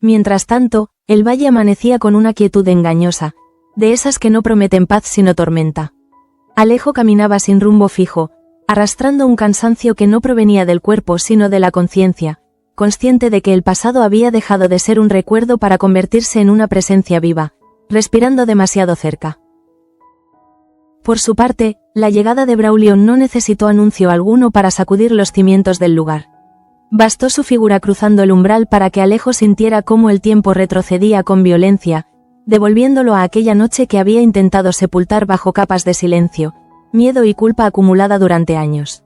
Mientras tanto, el valle amanecía con una quietud engañosa, de esas que no prometen paz sino tormenta. Alejo caminaba sin rumbo fijo, arrastrando un cansancio que no provenía del cuerpo sino de la conciencia, consciente de que el pasado había dejado de ser un recuerdo para convertirse en una presencia viva, respirando demasiado cerca. Por su parte, la llegada de Braulio no necesitó anuncio alguno para sacudir los cimientos del lugar. Bastó su figura cruzando el umbral para que Alejo sintiera cómo el tiempo retrocedía con violencia, devolviéndolo a aquella noche que había intentado sepultar bajo capas de silencio, miedo y culpa acumulada durante años.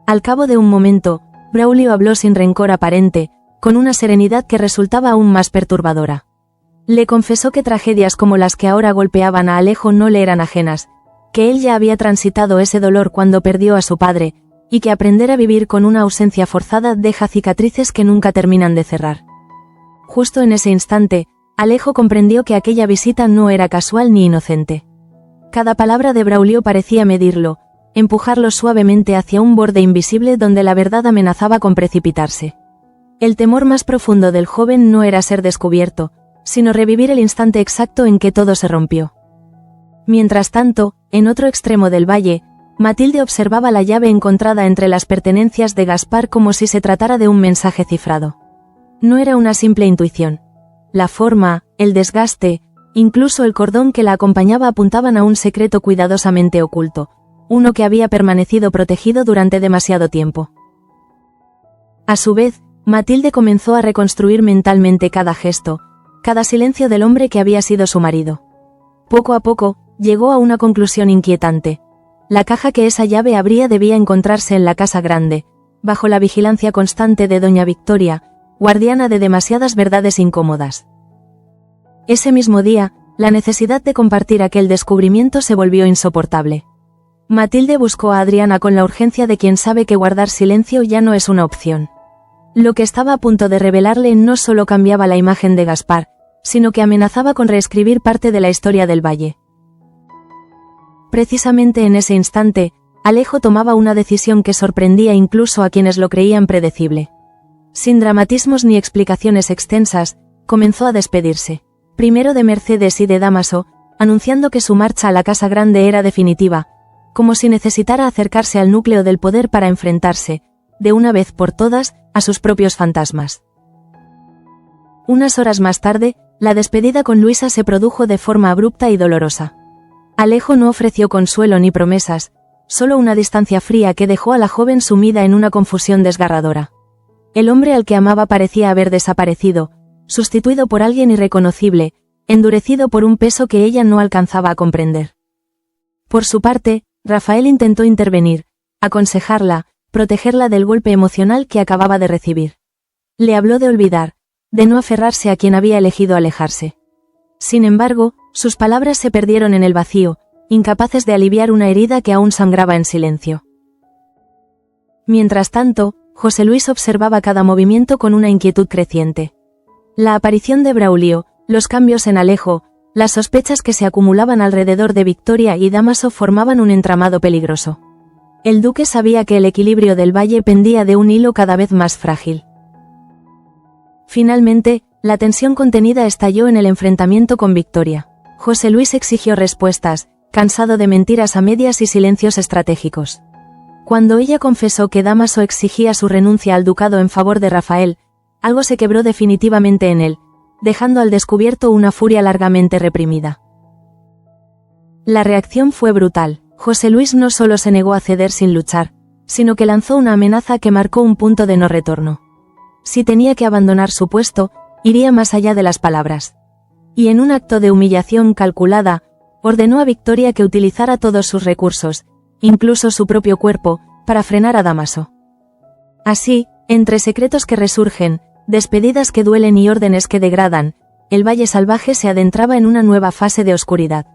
Al cabo de un momento, Braulio habló sin rencor aparente, con una serenidad que resultaba aún más perturbadora. Le confesó que tragedias como las que ahora golpeaban a Alejo no le eran ajenas, que él ya había transitado ese dolor cuando perdió a su padre, y que aprender a vivir con una ausencia forzada deja cicatrices que nunca terminan de cerrar. Justo en ese instante, Alejo comprendió que aquella visita no era casual ni inocente. Cada palabra de Braulio parecía medirlo, empujarlo suavemente hacia un borde invisible donde la verdad amenazaba con precipitarse. El temor más profundo del joven no era ser descubierto, sino revivir el instante exacto en que todo se rompió. Mientras tanto, en otro extremo del valle, Matilde observaba la llave encontrada entre las pertenencias de Gaspar como si se tratara de un mensaje cifrado. No era una simple intuición. La forma, el desgaste, incluso el cordón que la acompañaba apuntaban a un secreto cuidadosamente oculto, uno que había permanecido protegido durante demasiado tiempo. A su vez, Matilde comenzó a reconstruir mentalmente cada gesto, cada silencio del hombre que había sido su marido. Poco a poco, llegó a una conclusión inquietante. La caja que esa llave abría debía encontrarse en la casa grande, bajo la vigilancia constante de doña Victoria, guardiana de demasiadas verdades incómodas. Ese mismo día, la necesidad de compartir aquel descubrimiento se volvió insoportable. Matilde buscó a Adriana con la urgencia de quien sabe que guardar silencio ya no es una opción. Lo que estaba a punto de revelarle no solo cambiaba la imagen de Gaspar, sino que amenazaba con reescribir parte de la historia del valle. Precisamente en ese instante, Alejo tomaba una decisión que sorprendía incluso a quienes lo creían predecible. Sin dramatismos ni explicaciones extensas, comenzó a despedirse, primero de Mercedes y de Dámaso, anunciando que su marcha a la Casa Grande era definitiva, como si necesitara acercarse al núcleo del poder para enfrentarse, de una vez por todas, a sus propios fantasmas. Unas horas más tarde, la despedida con Luisa se produjo de forma abrupta y dolorosa. Alejo no ofreció consuelo ni promesas, solo una distancia fría que dejó a la joven sumida en una confusión desgarradora. El hombre al que amaba parecía haber desaparecido, sustituido por alguien irreconocible, endurecido por un peso que ella no alcanzaba a comprender. Por su parte, Rafael intentó intervenir, aconsejarla, protegerla del golpe emocional que acababa de recibir. Le habló de olvidar, de no aferrarse a quien había elegido alejarse. Sin embargo, sus palabras se perdieron en el vacío, incapaces de aliviar una herida que aún sangraba en silencio. Mientras tanto, José Luis observaba cada movimiento con una inquietud creciente. La aparición de Braulio, los cambios en Alejo, las sospechas que se acumulaban alrededor de Victoria y Dámaso formaban un entramado peligroso. El duque sabía que el equilibrio del valle pendía de un hilo cada vez más frágil. Finalmente, la tensión contenida estalló en el enfrentamiento con Victoria. José Luis exigió respuestas, cansado de mentiras a medias y silencios estratégicos. Cuando ella confesó que Dámaso exigía su renuncia al ducado en favor de Rafael, algo se quebró definitivamente en él, dejando al descubierto una furia largamente reprimida. La reacción fue brutal. José Luis no solo se negó a ceder sin luchar, sino que lanzó una amenaza que marcó un punto de no retorno. Si tenía que abandonar su puesto, iría más allá de las palabras. Y en un acto de humillación calculada, ordenó a Victoria que utilizara todos sus recursos, incluso su propio cuerpo, para frenar a Dámaso. Así, entre secretos que resurgen, despedidas que duelen y órdenes que degradan, el Valle Salvaje se adentraba en una nueva fase de oscuridad.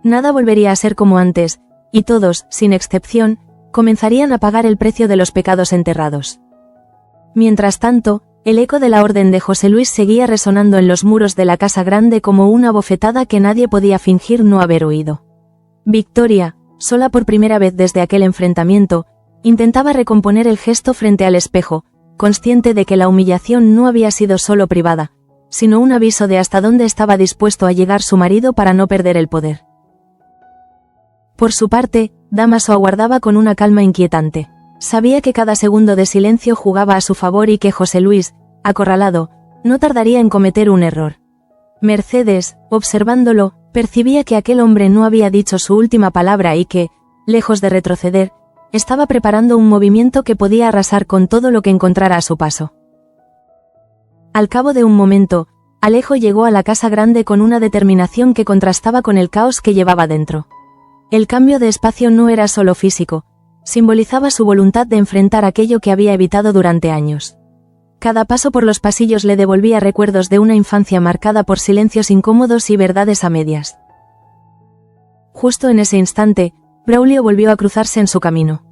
Nada volvería a ser como antes, y todos, sin excepción, comenzarían a pagar el precio de los pecados enterrados. Mientras tanto, el eco de la orden de José Luis seguía resonando en los muros de la Casa Grande como una bofetada que nadie podía fingir no haber oído. Victoria, sola por primera vez desde aquel enfrentamiento, intentaba recomponer el gesto frente al espejo, consciente de que la humillación no había sido solo privada, sino un aviso de hasta dónde estaba dispuesto a llegar su marido para no perder el poder. Por su parte, Dámaso aguardaba con una calma inquietante. Sabía que cada segundo de silencio jugaba a su favor y que José Luis, acorralado, no tardaría en cometer un error. Mercedes, observándolo, percibía que aquel hombre no había dicho su última palabra y que, lejos de retroceder, estaba preparando un movimiento que podía arrasar con todo lo que encontrara a su paso. Al cabo de un momento, Alejo llegó a la casa grande con una determinación que contrastaba con el caos que llevaba dentro. El cambio de espacio no era solo físico, simbolizaba su voluntad de enfrentar aquello que había evitado durante años. Cada paso por los pasillos le devolvía recuerdos de una infancia marcada por silencios incómodos y verdades a medias. Justo en ese instante, Braulio volvió a cruzarse en su camino.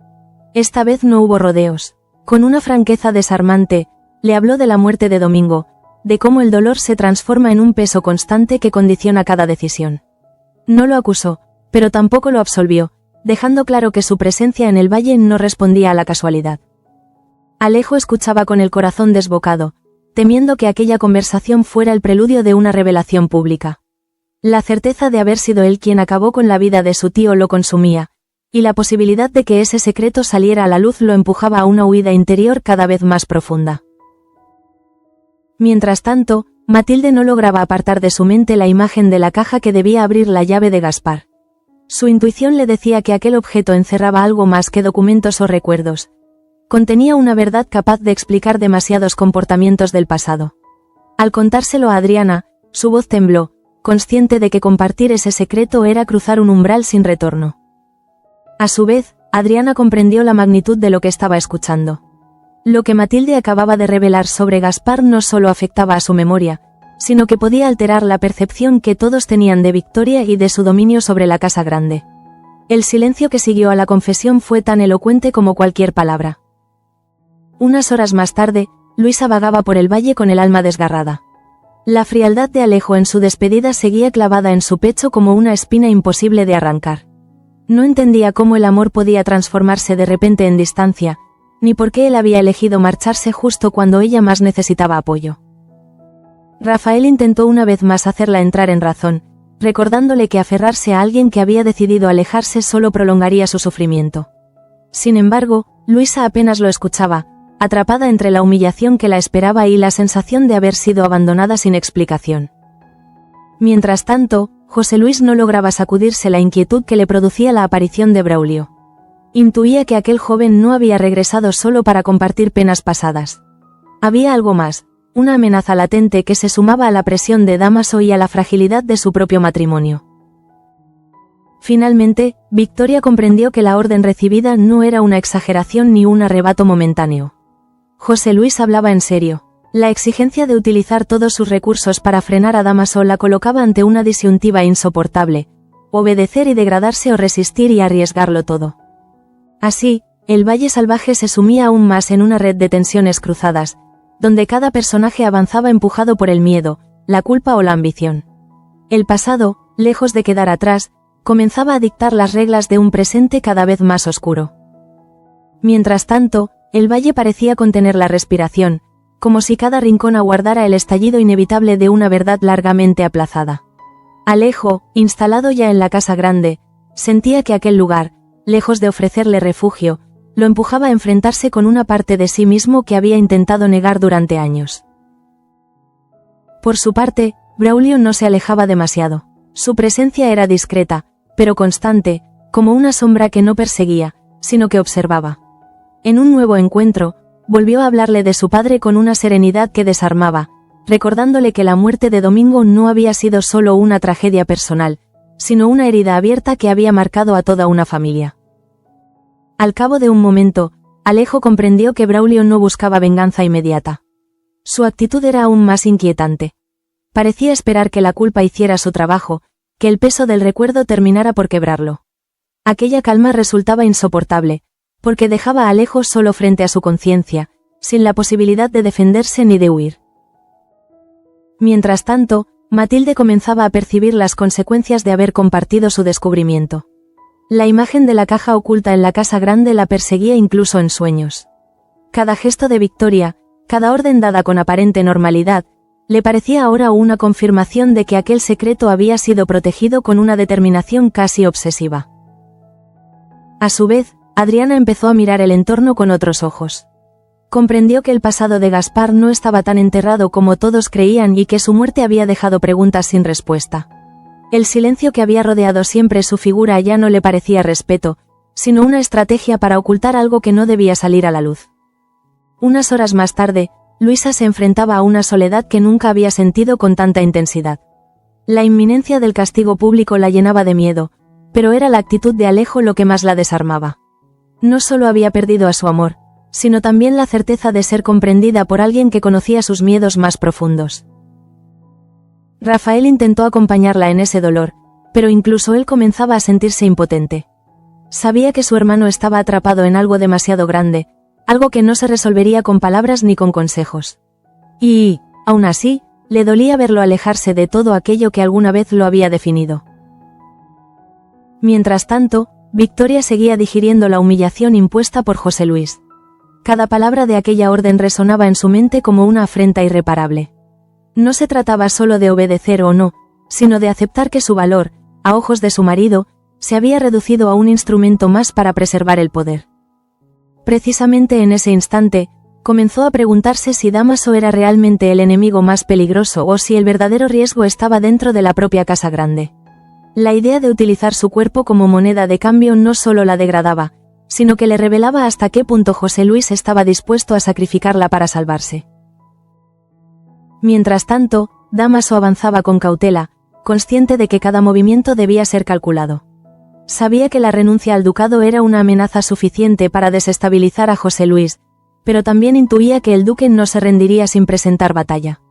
Esta vez no hubo rodeos. Con una franqueza desarmante, le habló de la muerte de Domingo, de cómo el dolor se transforma en un peso constante que condiciona cada decisión. No lo acusó, pero tampoco lo absolvió, dejando claro que su presencia en el valle no respondía a la casualidad. Alejo escuchaba con el corazón desbocado, temiendo que aquella conversación fuera el preludio de una revelación pública. La certeza de haber sido él quien acabó con la vida de su tío lo consumía, y la posibilidad de que ese secreto saliera a la luz lo empujaba a una huida interior cada vez más profunda. Mientras tanto, Matilde no lograba apartar de su mente la imagen de la caja que debía abrir la llave de Gaspar. Su intuición le decía que aquel objeto encerraba algo más que documentos o recuerdos. Contenía una verdad capaz de explicar demasiados comportamientos del pasado. Al contárselo a Adriana, su voz tembló, consciente de que compartir ese secreto era cruzar un umbral sin retorno. A su vez, Adriana comprendió la magnitud de lo que estaba escuchando. Lo que Matilde acababa de revelar sobre Gaspar no solo afectaba a su memoria, sino que podía alterar la percepción que todos tenían de Victoria y de su dominio sobre la casa grande. El silencio que siguió a la confesión fue tan elocuente como cualquier palabra. Unas horas más tarde, Luisa vagaba por el valle con el alma desgarrada. La frialdad de Alejo en su despedida seguía clavada en su pecho como una espina imposible de arrancar. No entendía cómo el amor podía transformarse de repente en distancia, ni por qué él había elegido marcharse justo cuando ella más necesitaba apoyo. Rafael intentó una vez más hacerla entrar en razón, recordándole que aferrarse a alguien que había decidido alejarse solo prolongaría su sufrimiento. Sin embargo, Luisa apenas lo escuchaba, atrapada entre la humillación que la esperaba y la sensación de haber sido abandonada sin explicación. Mientras tanto, José Luis no lograba sacudirse la inquietud que le producía la aparición de Braulio. Intuía que aquel joven no había regresado solo para compartir penas pasadas. Había algo más, una amenaza latente que se sumaba a la presión de Dámaso y a la fragilidad de su propio matrimonio. Finalmente, Victoria comprendió que la orden recibida no era una exageración ni un arrebato momentáneo. José Luis hablaba en serio. La exigencia de utilizar todos sus recursos para frenar a Dámaso la colocaba ante una disyuntiva insoportable: obedecer y degradarse o resistir y arriesgarlo todo. Así, el Valle Salvaje se sumía aún más en una red de tensiones cruzadas, donde cada personaje avanzaba empujado por el miedo, la culpa o la ambición. El pasado, lejos de quedar atrás, comenzaba a dictar las reglas de un presente cada vez más oscuro. Mientras tanto, el valle parecía contener la respiración, como si cada rincón aguardara el estallido inevitable de una verdad largamente aplazada. Alejo, instalado ya en la casa grande, sentía que aquel lugar, lejos de ofrecerle refugio, lo empujaba a enfrentarse con una parte de sí mismo que había intentado negar durante años. Por su parte, Braulio no se alejaba demasiado. Su presencia era discreta, pero constante, como una sombra que no perseguía, sino que observaba. En un nuevo encuentro, volvió a hablarle de su padre con una serenidad que desarmaba, recordándole que la muerte de Domingo no había sido solo una tragedia personal, sino una herida abierta que había marcado a toda una familia. Al cabo de un momento, Alejo comprendió que Braulio no buscaba venganza inmediata. Su actitud era aún más inquietante. Parecía esperar que la culpa hiciera su trabajo, que el peso del recuerdo terminara por quebrarlo. Aquella calma resultaba insoportable, porque dejaba a Alejo solo frente a su conciencia, sin la posibilidad de defenderse ni de huir. Mientras tanto, Matilde comenzaba a percibir las consecuencias de haber compartido su descubrimiento. La imagen de la caja oculta en la casa grande la perseguía incluso en sueños. Cada gesto de Victoria, cada orden dada con aparente normalidad, le parecía ahora una confirmación de que aquel secreto había sido protegido con una determinación casi obsesiva. A su vez, Adriana empezó a mirar el entorno con otros ojos. Comprendió que el pasado de Gaspar no estaba tan enterrado como todos creían y que su muerte había dejado preguntas sin respuesta. El silencio que había rodeado siempre su figura ya no le parecía respeto, sino una estrategia para ocultar algo que no debía salir a la luz. Unas horas más tarde, Luisa se enfrentaba a una soledad que nunca había sentido con tanta intensidad. La inminencia del castigo público la llenaba de miedo, pero era la actitud de Alejo lo que más la desarmaba. No solo había perdido a su amor, sino también la certeza de ser comprendida por alguien que conocía sus miedos más profundos. Rafael intentó acompañarla en ese dolor, pero incluso él comenzaba a sentirse impotente. Sabía que su hermano estaba atrapado en algo demasiado grande, algo que no se resolvería con palabras ni con consejos. Y, aún así, le dolía verlo alejarse de todo aquello que alguna vez lo había definido. Mientras tanto, Victoria seguía digiriendo la humillación impuesta por José Luis. Cada palabra de aquella orden resonaba en su mente como una afrenta irreparable. No se trataba solo de obedecer o no, sino de aceptar que su valor, a ojos de su marido, se había reducido a un instrumento más para preservar el poder. Precisamente en ese instante, comenzó a preguntarse si Dámaso era realmente el enemigo más peligroso o si el verdadero riesgo estaba dentro de la propia casa grande. La idea de utilizar su cuerpo como moneda de cambio no solo la degradaba, sino que le revelaba hasta qué punto José Luis estaba dispuesto a sacrificarla para salvarse. Mientras tanto, Dámaso avanzaba con cautela, consciente de que cada movimiento debía ser calculado. Sabía que la renuncia al ducado era una amenaza suficiente para desestabilizar a José Luis, pero también intuía que el duque no se rendiría sin presentar batalla.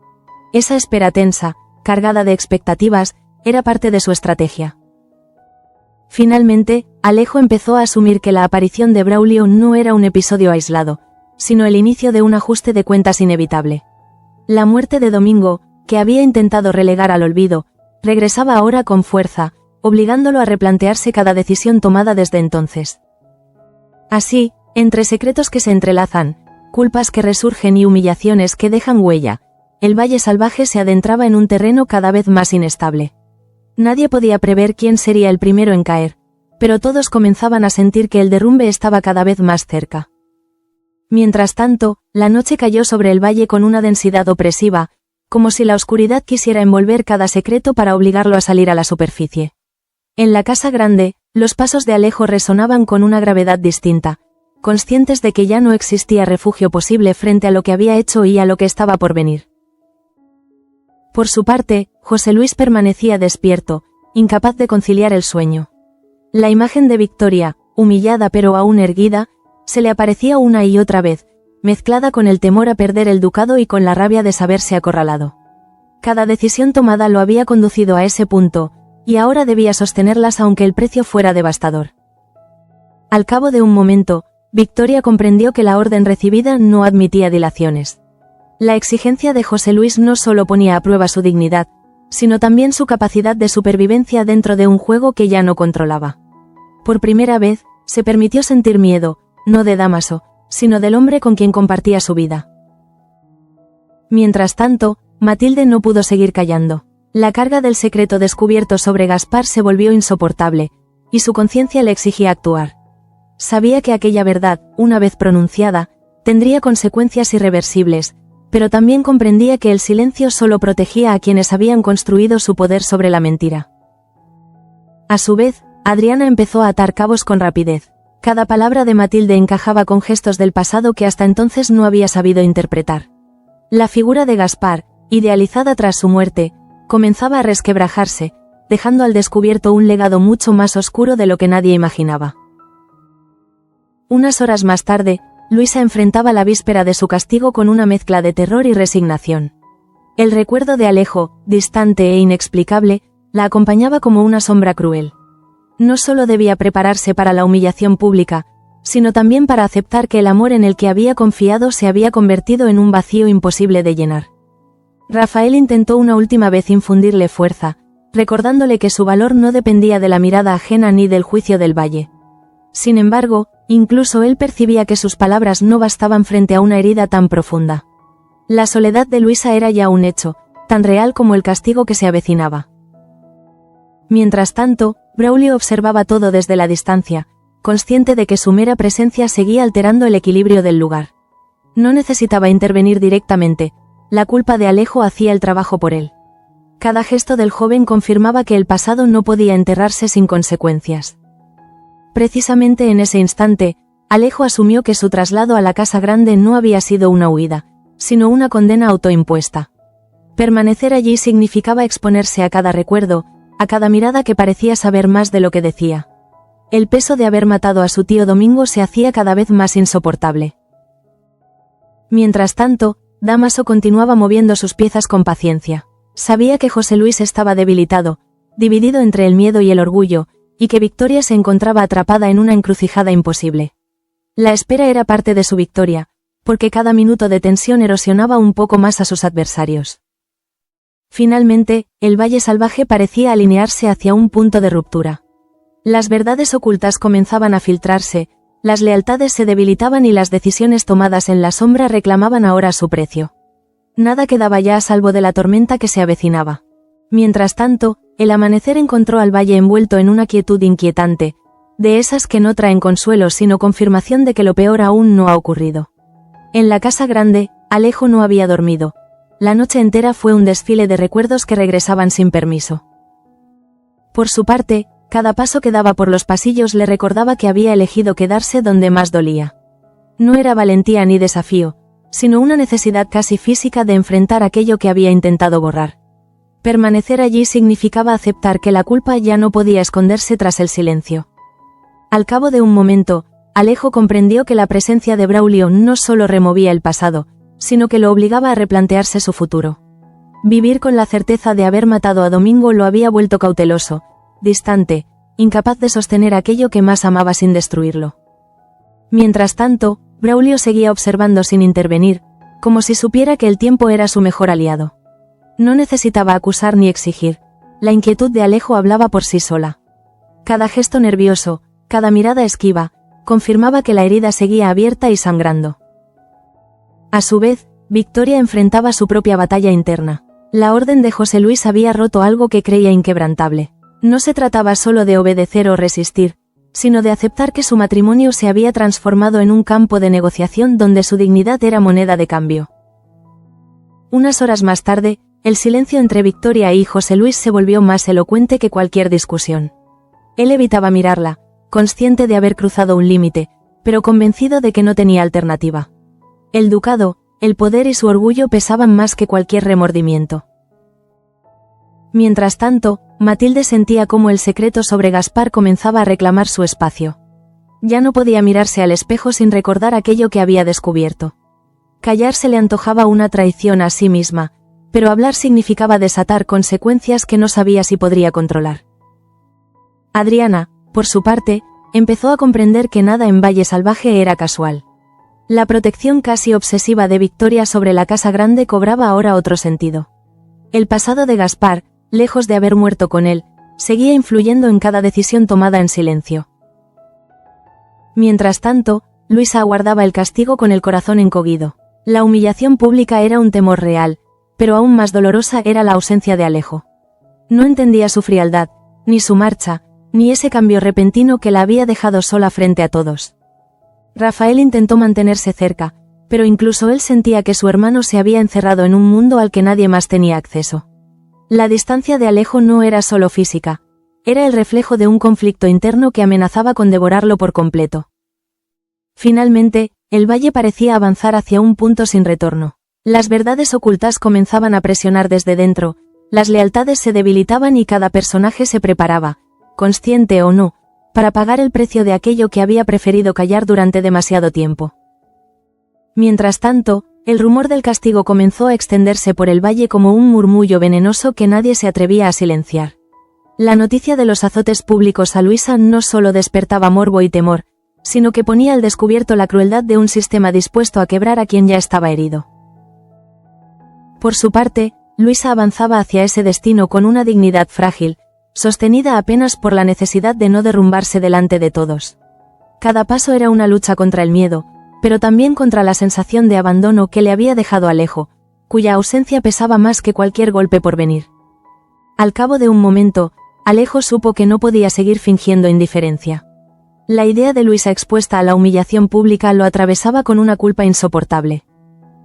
Esa espera tensa, cargada de expectativas, era parte de su estrategia. Finalmente, Alejo empezó a asumir que la aparición de Braulio no era un episodio aislado, sino el inicio de un ajuste de cuentas inevitable. La muerte de Domingo, que había intentado relegar al olvido, regresaba ahora con fuerza, obligándolo a replantearse cada decisión tomada desde entonces. Así, entre secretos que se entrelazan, culpas que resurgen y humillaciones que dejan huella, el Valle Salvaje se adentraba en un terreno cada vez más inestable. Nadie podía prever quién sería el primero en caer, pero todos comenzaban a sentir que el derrumbe estaba cada vez más cerca. Mientras tanto, la noche cayó sobre el valle con una densidad opresiva, como si la oscuridad quisiera envolver cada secreto para obligarlo a salir a la superficie. En la casa grande, los pasos de Alejo resonaban con una gravedad distinta, conscientes de que ya no existía refugio posible frente a lo que había hecho y a lo que estaba por venir. Por su parte, José Luis permanecía despierto, incapaz de conciliar el sueño. La imagen de Victoria, humillada pero aún erguida, se le aparecía una y otra vez, mezclada con el temor a perder el ducado y con la rabia de saberse acorralado. Cada decisión tomada lo había conducido a ese punto, y ahora debía sostenerlas aunque el precio fuera devastador. Al cabo de un momento, Victoria comprendió que la orden recibida no admitía dilaciones. La exigencia de José Luis no solo ponía a prueba su dignidad, sino también su capacidad de supervivencia dentro de un juego que ya no controlaba. Por primera vez, se permitió sentir miedo, no de Dámaso, sino del hombre con quien compartía su vida. Mientras tanto, Matilde no pudo seguir callando. La carga del secreto descubierto sobre Gaspar se volvió insoportable, y su conciencia le exigía actuar. Sabía que aquella verdad, una vez pronunciada, tendría consecuencias irreversibles, pero también comprendía que el silencio solo protegía a quienes habían construido su poder sobre la mentira. A su vez, Adriana empezó a atar cabos con rapidez. Cada palabra de Matilde encajaba con gestos del pasado que hasta entonces no había sabido interpretar. La figura de Gaspar, idealizada tras su muerte, comenzaba a resquebrajarse, dejando al descubierto un legado mucho más oscuro de lo que nadie imaginaba. Unas horas más tarde, Luisa enfrentaba la víspera de su castigo con una mezcla de terror y resignación. El recuerdo de Alejo, distante e inexplicable, la acompañaba como una sombra cruel. No solo debía prepararse para la humillación pública, sino también para aceptar que el amor en el que había confiado se había convertido en un vacío imposible de llenar. Rafael intentó una última vez infundirle fuerza, recordándole que su valor no dependía de la mirada ajena ni del juicio del valle. Sin embargo, incluso él percibía que sus palabras no bastaban frente a una herida tan profunda. La soledad de Luisa era ya un hecho, tan real como el castigo que se avecinaba. Mientras tanto, Braulio observaba todo desde la distancia, consciente de que su mera presencia seguía alterando el equilibrio del lugar. No necesitaba intervenir directamente, la culpa de Alejo hacía el trabajo por él. Cada gesto del joven confirmaba que el pasado no podía enterrarse sin consecuencias. Precisamente en ese instante, Alejo asumió que su traslado a la casa grande no había sido una huida, sino una condena autoimpuesta. Permanecer allí significaba exponerse a cada recuerdo, a cada mirada que parecía saber más de lo que decía. El peso de haber matado a su tío Domingo se hacía cada vez más insoportable. Mientras tanto, Dámaso continuaba moviendo sus piezas con paciencia. Sabía que José Luis estaba debilitado, dividido entre el miedo y el orgullo, y que Victoria se encontraba atrapada en una encrucijada imposible. La espera era parte de su victoria, porque cada minuto de tensión erosionaba un poco más a sus adversarios. Finalmente, el Valle Salvaje parecía alinearse hacia un punto de ruptura. Las verdades ocultas comenzaban a filtrarse, las lealtades se debilitaban y las decisiones tomadas en la sombra reclamaban ahora su precio. Nada quedaba ya a salvo de la tormenta que se avecinaba. Mientras tanto, el amanecer encontró al valle envuelto en una quietud inquietante, de esas que no traen consuelo sino confirmación de que lo peor aún no ha ocurrido. En la casa grande, Alejo no había dormido. La noche entera fue un desfile de recuerdos que regresaban sin permiso. Por su parte, cada paso que daba por los pasillos le recordaba que había elegido quedarse donde más dolía. No era valentía ni desafío, sino una necesidad casi física de enfrentar aquello que había intentado borrar. Permanecer allí significaba aceptar que la culpa ya no podía esconderse tras el silencio. Al cabo de un momento, Alejo comprendió que la presencia de Braulio no solo removía el pasado, sino que lo obligaba a replantearse su futuro. Vivir con la certeza de haber matado a Domingo lo había vuelto cauteloso, distante, incapaz de sostener aquello que más amaba sin destruirlo. Mientras tanto, Braulio seguía observando sin intervenir, como si supiera que el tiempo era su mejor aliado. No necesitaba acusar ni exigir, la inquietud de Alejo hablaba por sí sola. Cada gesto nervioso, cada mirada esquiva, confirmaba que la herida seguía abierta y sangrando. A su vez, Victoria enfrentaba su propia batalla interna. La orden de José Luis había roto algo que creía inquebrantable. No se trataba solo de obedecer o resistir, sino de aceptar que su matrimonio se había transformado en un campo de negociación donde su dignidad era moneda de cambio. Unas horas más tarde, el silencio entre Victoria y José Luis se volvió más elocuente que cualquier discusión. Él evitaba mirarla, consciente de haber cruzado un límite, pero convencido de que no tenía alternativa. El ducado, el poder y su orgullo pesaban más que cualquier remordimiento. Mientras tanto, Matilde sentía cómo el secreto sobre Gaspar comenzaba a reclamar su espacio. Ya no podía mirarse al espejo sin recordar aquello que había descubierto. Callar se le antojaba una traición a sí misma, pero hablar significaba desatar consecuencias que no sabía si podría controlar. Adriana, por su parte, empezó a comprender que nada en Valle Salvaje era casual. La protección casi obsesiva de Victoria sobre la casa grande cobraba ahora otro sentido. El pasado de Gaspar, lejos de haber muerto con él, seguía influyendo en cada decisión tomada en silencio. Mientras tanto, Luisa aguardaba el castigo con el corazón encogido. La humillación pública era un temor real, pero aún más dolorosa era la ausencia de Alejo. No entendía su frialdad, ni su marcha, ni ese cambio repentino que la había dejado sola frente a todos. Rafael intentó mantenerse cerca, pero incluso él sentía que su hermano se había encerrado en un mundo al que nadie más tenía acceso. La distancia de Alejo no era solo física, era el reflejo de un conflicto interno que amenazaba con devorarlo por completo. Finalmente, el valle parecía avanzar hacia un punto sin retorno. Las verdades ocultas comenzaban a presionar desde dentro, las lealtades se debilitaban y cada personaje se preparaba, consciente o no, para pagar el precio de aquello que había preferido callar durante demasiado tiempo. Mientras tanto, el rumor del castigo comenzó a extenderse por el valle como un murmullo venenoso que nadie se atrevía a silenciar. La noticia de los azotes públicos a Luisa no solo despertaba morbo y temor, sino que ponía al descubierto la crueldad de un sistema dispuesto a quebrar a quien ya estaba herido. Por su parte, Luisa avanzaba hacia ese destino con una dignidad frágil, sostenida apenas por la necesidad de no derrumbarse delante de todos. Cada paso era una lucha contra el miedo, pero también contra la sensación de abandono que le había dejado Alejo, cuya ausencia pesaba más que cualquier golpe por venir. Al cabo de un momento, Alejo supo que no podía seguir fingiendo indiferencia. La idea de Luisa expuesta a la humillación pública lo atravesaba con una culpa insoportable.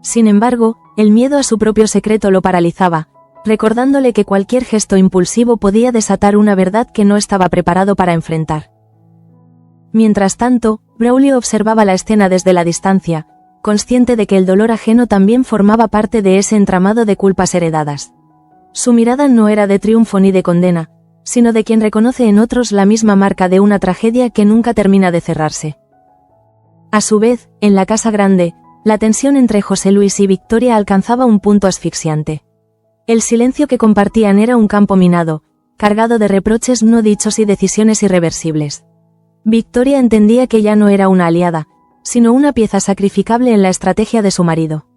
Sin embargo, el miedo a su propio secreto lo paralizaba, recordándole que cualquier gesto impulsivo podía desatar una verdad que no estaba preparado para enfrentar. Mientras tanto, Braulio observaba la escena desde la distancia, consciente de que el dolor ajeno también formaba parte de ese entramado de culpas heredadas. Su mirada no era de triunfo ni de condena, sino de quien reconoce en otros la misma marca de una tragedia que nunca termina de cerrarse. A su vez, en la casa grande, la tensión entre José Luis y Victoria alcanzaba un punto asfixiante. El silencio que compartían era un campo minado, cargado de reproches no dichos y decisiones irreversibles. Victoria entendía que ya no era una aliada, sino una pieza sacrificable en la estrategia de su marido.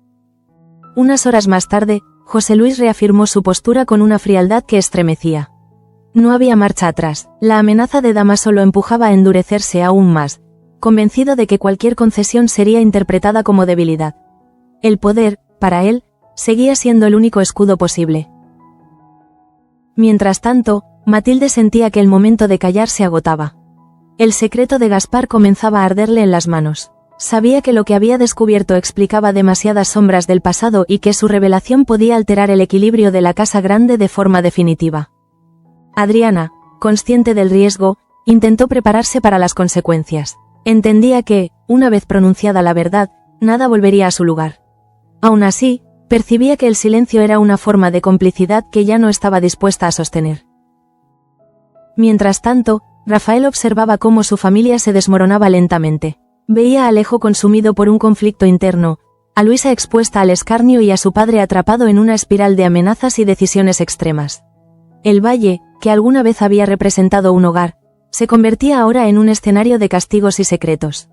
Unas horas más tarde, José Luis reafirmó su postura con una frialdad que estremecía. No había marcha atrás, la amenaza de Dámaso lo empujaba a endurecerse aún más, convencido de que cualquier concesión sería interpretada como debilidad. El poder, para él, seguía siendo el único escudo posible. Mientras tanto, Matilde sentía que el momento de callar se agotaba. El secreto de Gaspar comenzaba a arderle en las manos. Sabía que lo que había descubierto explicaba demasiadas sombras del pasado y que su revelación podía alterar el equilibrio de la casa grande de forma definitiva. Adriana, consciente del riesgo, intentó prepararse para las consecuencias. Entendía que, una vez pronunciada la verdad, nada volvería a su lugar. Aún así, percibía que el silencio era una forma de complicidad que ya no estaba dispuesta a sostener. Mientras tanto, Rafael observaba cómo su familia se desmoronaba lentamente. Veía a Alejo consumido por un conflicto interno, a Luisa expuesta al escarnio y a su padre atrapado en una espiral de amenazas y decisiones extremas. El valle, que alguna vez había representado un hogar, se convertía ahora en un escenario de castigos y secretos.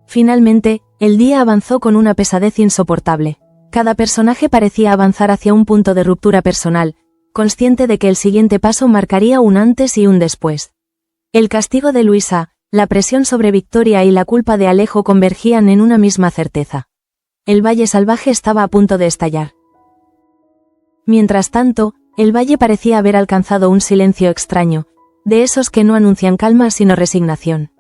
Finalmente, el día avanzó con una pesadez insoportable. Cada personaje parecía avanzar hacia un punto de ruptura personal, consciente de que el siguiente paso marcaría un antes y un después. El castigo de Luisa, la presión sobre Victoria y la culpa de Alejo convergían en una misma certeza. El valle salvaje estaba a punto de estallar. Mientras tanto, el valle parecía haber alcanzado un silencio extraño, de esos que no anuncian calma sino resignación.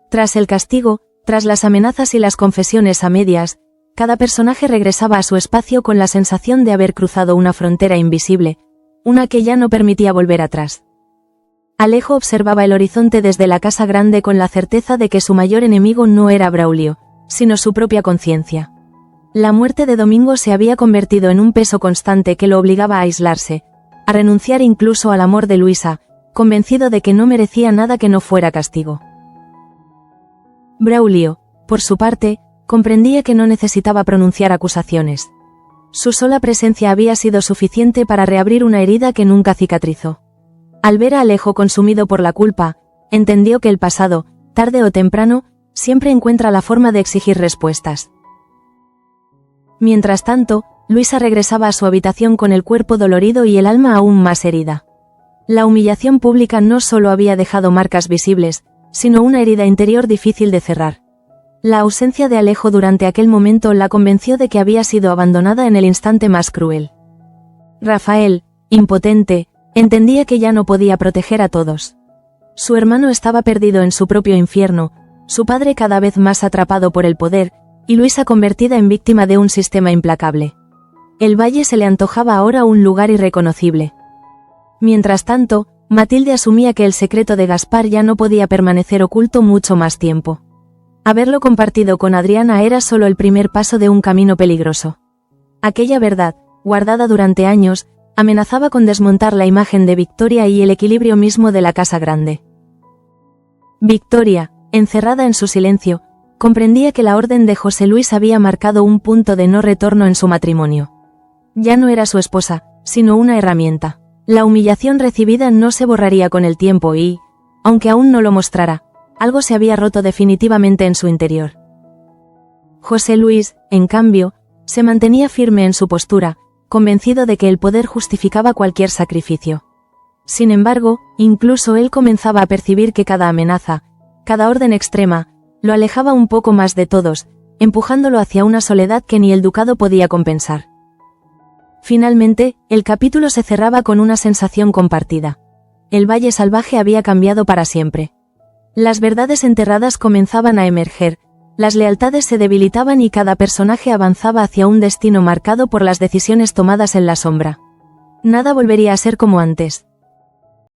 Tras el castigo, tras las amenazas y las confesiones a medias, cada personaje regresaba a su espacio con la sensación de haber cruzado una frontera invisible, una que ya no permitía volver atrás. Alejo observaba el horizonte desde la casa grande con la certeza de que su mayor enemigo no era Braulio, sino su propia conciencia. La muerte de Domingo se había convertido en un peso constante que lo obligaba a aislarse, a renunciar incluso al amor de Luisa, convencido de que no merecía nada que no fuera castigo. Braulio, por su parte, comprendía que no necesitaba pronunciar acusaciones. Su sola presencia había sido suficiente para reabrir una herida que nunca cicatrizó. Al ver a Alejo consumido por la culpa, entendió que el pasado, tarde o temprano, siempre encuentra la forma de exigir respuestas. Mientras tanto, Luisa regresaba a su habitación con el cuerpo dolorido y el alma aún más herida. La humillación pública no solo había dejado marcas visibles, sino una herida interior difícil de cerrar. La ausencia de Alejo durante aquel momento la convenció de que había sido abandonada en el instante más cruel. Rafael, impotente, entendía que ya no podía proteger a todos. Su hermano estaba perdido en su propio infierno, su padre cada vez más atrapado por el poder, y Luisa convertida en víctima de un sistema implacable. El valle se le antojaba ahora un lugar irreconocible. Mientras tanto, Matilde asumía que el secreto de Gaspar ya no podía permanecer oculto mucho más tiempo. Haberlo compartido con Adriana era solo el primer paso de un camino peligroso. Aquella verdad, guardada durante años, amenazaba con desmontar la imagen de Victoria y el equilibrio mismo de la casa grande. Victoria, encerrada en su silencio, comprendía que la orden de José Luis había marcado un punto de no retorno en su matrimonio. Ya no era su esposa, sino una herramienta. La humillación recibida no se borraría con el tiempo y, aunque aún no lo mostrara, algo se había roto definitivamente en su interior. José Luis, en cambio, se mantenía firme en su postura, convencido de que el poder justificaba cualquier sacrificio. Sin embargo, incluso él comenzaba a percibir que cada amenaza, cada orden extrema, lo alejaba un poco más de todos, empujándolo hacia una soledad que ni el ducado podía compensar. Finalmente, el capítulo se cerraba con una sensación compartida. El Valle Salvaje había cambiado para siempre. Las verdades enterradas comenzaban a emerger, las lealtades se debilitaban y cada personaje avanzaba hacia un destino marcado por las decisiones tomadas en la sombra. Nada volvería a ser como antes.